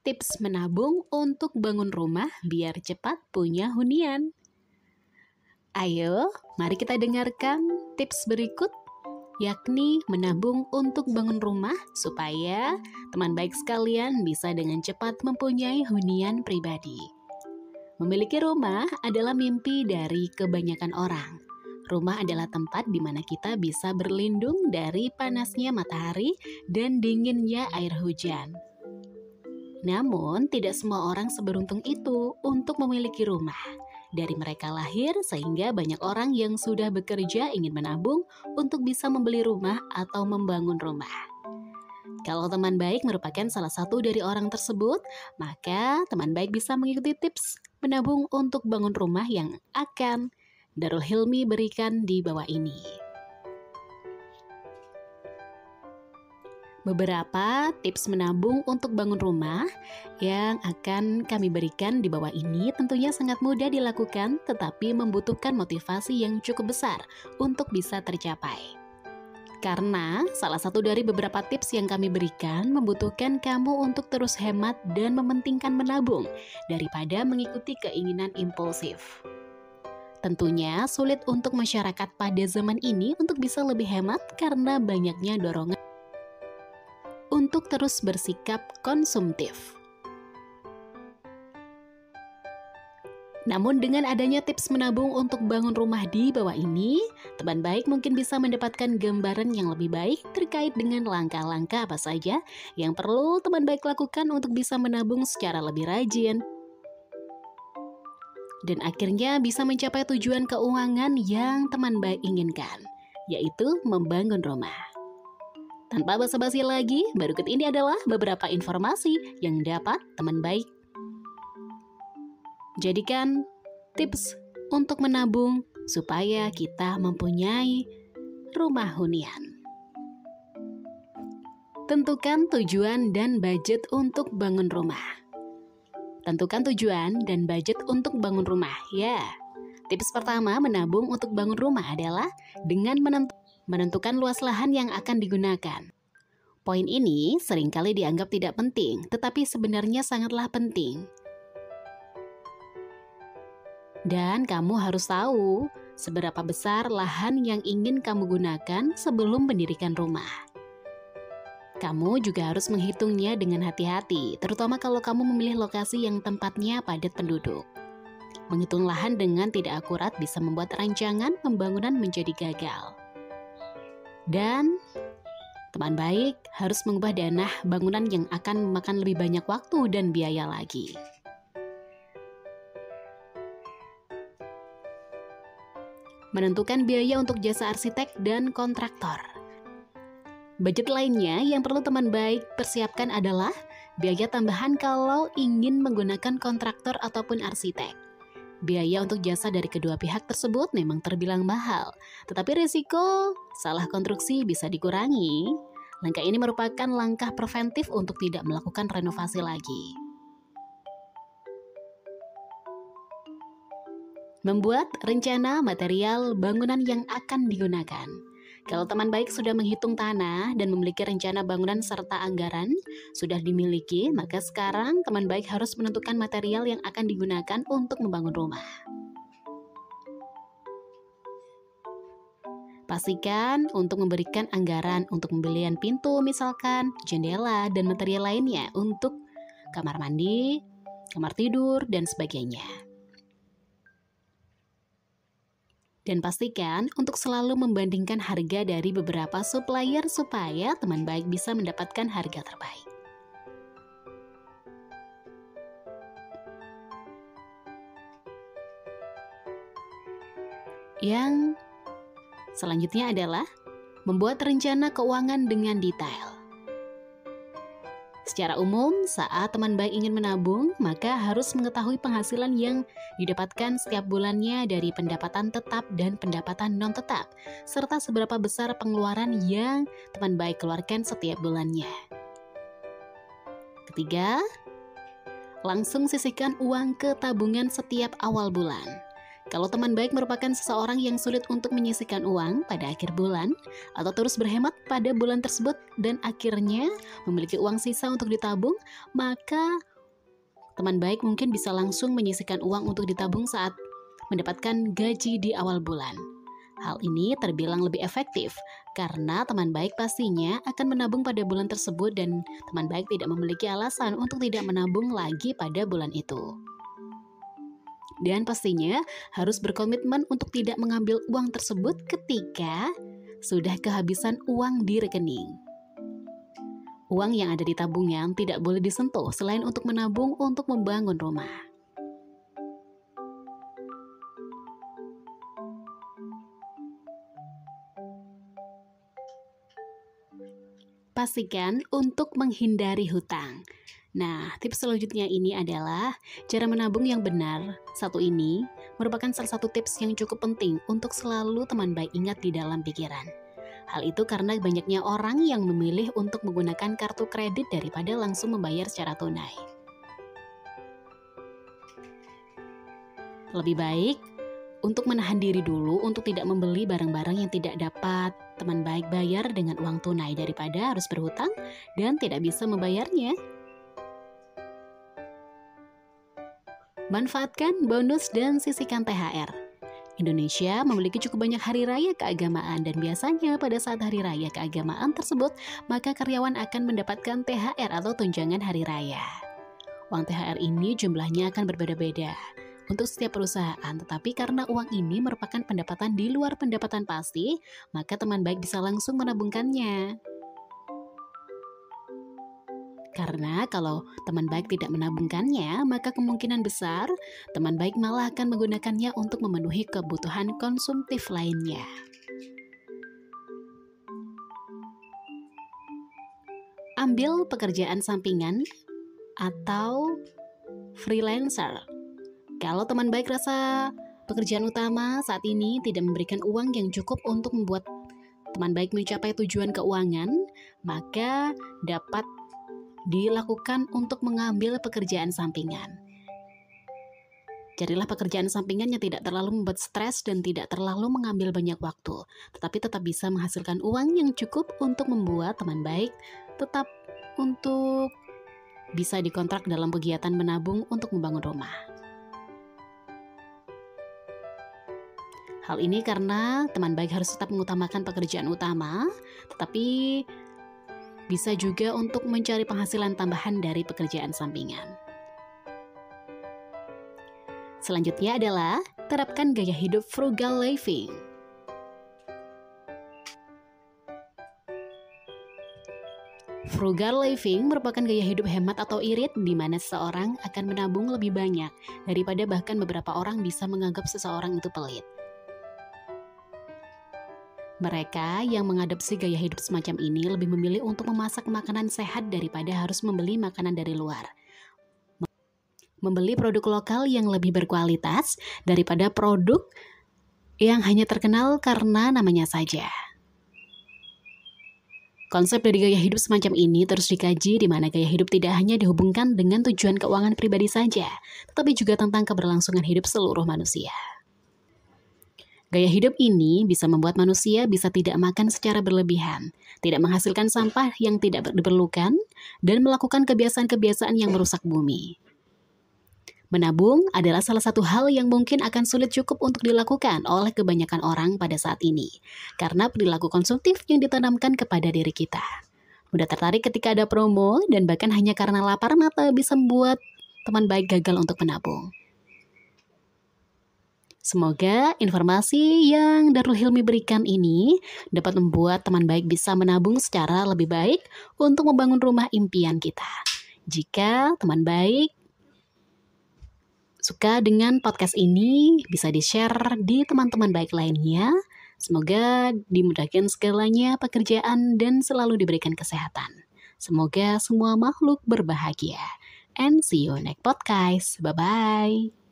tips menabung untuk bangun rumah biar cepat punya hunian. Ayo, mari kita dengarkan tips berikut, yakni menabung untuk bangun rumah supaya teman baik sekalian bisa dengan cepat mempunyai hunian pribadi. Memiliki rumah adalah mimpi dari kebanyakan orang. Rumah adalah tempat di mana kita bisa berlindung dari panasnya matahari dan dinginnya air hujan. Namun, tidak semua orang seberuntung itu untuk memiliki rumah. Dari mereka lahir sehingga banyak orang yang sudah bekerja ingin menabung untuk bisa membeli rumah atau membangun rumah. Kalau teman baik merupakan salah satu dari orang tersebut, maka teman baik bisa mengikuti tips menabung untuk bangun rumah yang akan Darul Hilmi berikan di bawah ini. Beberapa tips menabung untuk bangun rumah yang akan kami berikan di bawah ini tentunya sangat mudah dilakukan, tetapi membutuhkan motivasi yang cukup besar untuk bisa tercapai. Karena salah satu dari beberapa tips yang kami berikan membutuhkan kamu untuk terus hemat dan mementingkan menabung daripada mengikuti keinginan impulsif. Tentunya sulit untuk masyarakat pada zaman ini untuk bisa lebih hemat karena banyaknya dorongan untuk terus bersikap konsumtif. Namun dengan adanya tips menabung untuk bangun rumah di bawah ini, teman baik mungkin bisa mendapatkan gambaran yang lebih baik terkait dengan langkah-langkah apa saja yang perlu teman baik lakukan untuk bisa menabung secara lebih rajin. Dan akhirnya bisa mencapai tujuan keuangan yang teman baik inginkan, yaitu membangun rumah. Tanpa basa-basi lagi, berikut ini adalah beberapa informasi yang dapat teman baik jadikan tips untuk menabung supaya kita mempunyai rumah hunian. Tentukan tujuan dan budget untuk bangun rumah. Tentukan tujuan dan budget untuk bangun rumah. Ya, tips pertama menabung untuk bangun rumah adalah dengan menentukan luas lahan yang akan digunakan. Poin ini seringkali dianggap tidak penting, tetapi sebenarnya sangatlah penting. Dan kamu harus tahu seberapa besar lahan yang ingin kamu gunakan sebelum mendirikan rumah. Kamu juga harus menghitungnya dengan hati-hati, terutama kalau kamu memilih lokasi yang tempatnya padat penduduk. Menghitung lahan dengan tidak akurat bisa membuat rancangan pembangunan menjadi gagal. Dan teman baik harus mengubah dana bangunan yang akan memakan lebih banyak waktu dan biaya lagi. Menentukan biaya untuk jasa arsitek dan kontraktor. Budget lainnya yang perlu teman baik persiapkan adalah biaya tambahan kalau ingin menggunakan kontraktor ataupun arsitek. Biaya untuk jasa dari kedua pihak tersebut memang terbilang mahal, tetapi risiko salah konstruksi bisa dikurangi. Langkah ini merupakan langkah preventif untuk tidak melakukan renovasi lagi. Membuat rencana material bangunan yang akan digunakan. Kalau teman baik sudah menghitung tanah dan memiliki rencana bangunan serta anggaran sudah dimiliki, maka sekarang teman baik harus menentukan material yang akan digunakan untuk membangun rumah. Pastikan untuk memberikan anggaran untuk pembelian pintu misalkan, jendela, dan material lainnya untuk kamar mandi, kamar tidur, dan sebagainya. Dan pastikan untuk selalu membandingkan harga dari beberapa supplier supaya teman baik bisa mendapatkan harga terbaik. Yang selanjutnya adalah membuat rencana keuangan dengan detail. Secara umum, saat teman baik ingin menabung, maka harus mengetahui penghasilan yang didapatkan setiap bulannya dari pendapatan tetap dan pendapatan non-tetap, serta seberapa besar pengeluaran yang teman baik keluarkan setiap bulannya. Ketiga, langsung sisihkan uang ke tabungan setiap awal bulan. Kalau teman baik merupakan seseorang yang sulit untuk menyisihkan uang pada akhir bulan atau terus berhemat pada bulan tersebut dan akhirnya memiliki uang sisa untuk ditabung, maka teman baik mungkin bisa langsung menyisihkan uang untuk ditabung saat mendapatkan gaji di awal bulan. Hal ini terbilang lebih efektif karena teman baik pastinya akan menabung pada bulan tersebut dan teman baik tidak memiliki alasan untuk tidak menabung lagi pada bulan itu. Dan pastinya harus berkomitmen untuk tidak mengambil uang tersebut ketika sudah kehabisan uang di rekening. Uang yang ada di tabungan tidak boleh disentuh selain untuk menabung untuk membangun rumah. Pastikan untuk menghindari hutang. Nah, tips selanjutnya ini adalah cara menabung yang benar. Satu ini merupakan salah satu tips yang cukup penting untuk selalu teman baik ingat di dalam pikiran. Hal itu karena banyaknya orang yang memilih untuk menggunakan kartu kredit daripada langsung membayar secara tunai. Lebih baik untuk menahan diri dulu untuk tidak membeli barang-barang yang tidak dapat teman baik bayar dengan uang tunai daripada harus berhutang dan tidak bisa membayarnya. Manfaatkan bonus dan sisihkan THR. Indonesia memiliki cukup banyak hari raya keagamaan dan biasanya pada saat hari raya keagamaan tersebut, maka karyawan akan mendapatkan THR atau tunjangan hari raya. Uang THR ini jumlahnya akan berbeda-beda untuk setiap perusahaan, tetapi karena uang ini merupakan pendapatan di luar pendapatan pasti, maka teman baik bisa langsung menabungkannya. Karena kalau teman baik tidak menabungkannya, maka kemungkinan besar teman baik malah akan menggunakannya untuk memenuhi kebutuhan konsumtif lainnya. Ambil pekerjaan sampingan atau freelancer. Kalau teman baik rasa pekerjaan utama saat ini tidak memberikan uang yang cukup untuk membuat teman baik mencapai tujuan keuangan, maka dapat dilakukan untuk mengambil pekerjaan sampingan. Carilah pekerjaan sampingan yang tidak terlalu membuat stres dan tidak terlalu mengambil banyak waktu, tetapi tetap bisa menghasilkan uang yang cukup untuk membuat teman baik tetap untuk bisa dikontrak dalam kegiatan menabung untuk membangun rumah. Hal ini karena teman baik harus tetap mengutamakan pekerjaan utama, tetapi bisa juga untuk mencari penghasilan tambahan dari pekerjaan sampingan. Selanjutnya adalah terapkan gaya hidup frugal living. Frugal living merupakan gaya hidup hemat atau irit di mana seseorang akan menabung lebih banyak daripada bahkan beberapa orang bisa menganggap seseorang itu pelit. Mereka yang mengadopsi gaya hidup semacam ini lebih memilih untuk memasak makanan sehat daripada harus membeli makanan dari luar. Membeli produk lokal yang lebih berkualitas daripada produk yang hanya terkenal karena namanya saja. Konsep dari gaya hidup semacam ini terus dikaji di mana gaya hidup tidak hanya dihubungkan dengan tujuan keuangan pribadi saja, tetapi juga tentang keberlangsungan hidup seluruh manusia. Gaya hidup ini bisa membuat manusia bisa tidak makan secara berlebihan, tidak menghasilkan sampah yang tidak diperlukan, dan melakukan kebiasaan-kebiasaan yang merusak bumi. Menabung adalah salah satu hal yang mungkin akan sulit cukup untuk dilakukan oleh kebanyakan orang pada saat ini, karena perilaku konsumtif yang ditanamkan kepada diri kita. Mudah tertarik ketika ada promo, dan bahkan hanya karena lapar mata bisa membuat teman baik gagal untuk menabung. Semoga informasi yang Darul Hilmi berikan ini dapat membuat teman baik bisa menabung secara lebih baik untuk membangun rumah impian kita. Jika teman baik suka dengan podcast ini, bisa di-share di teman-teman baik lainnya. Semoga dimudahkan segalanya pekerjaan dan selalu diberikan kesehatan. Semoga semua makhluk berbahagia. And see you next podcast. Bye-bye.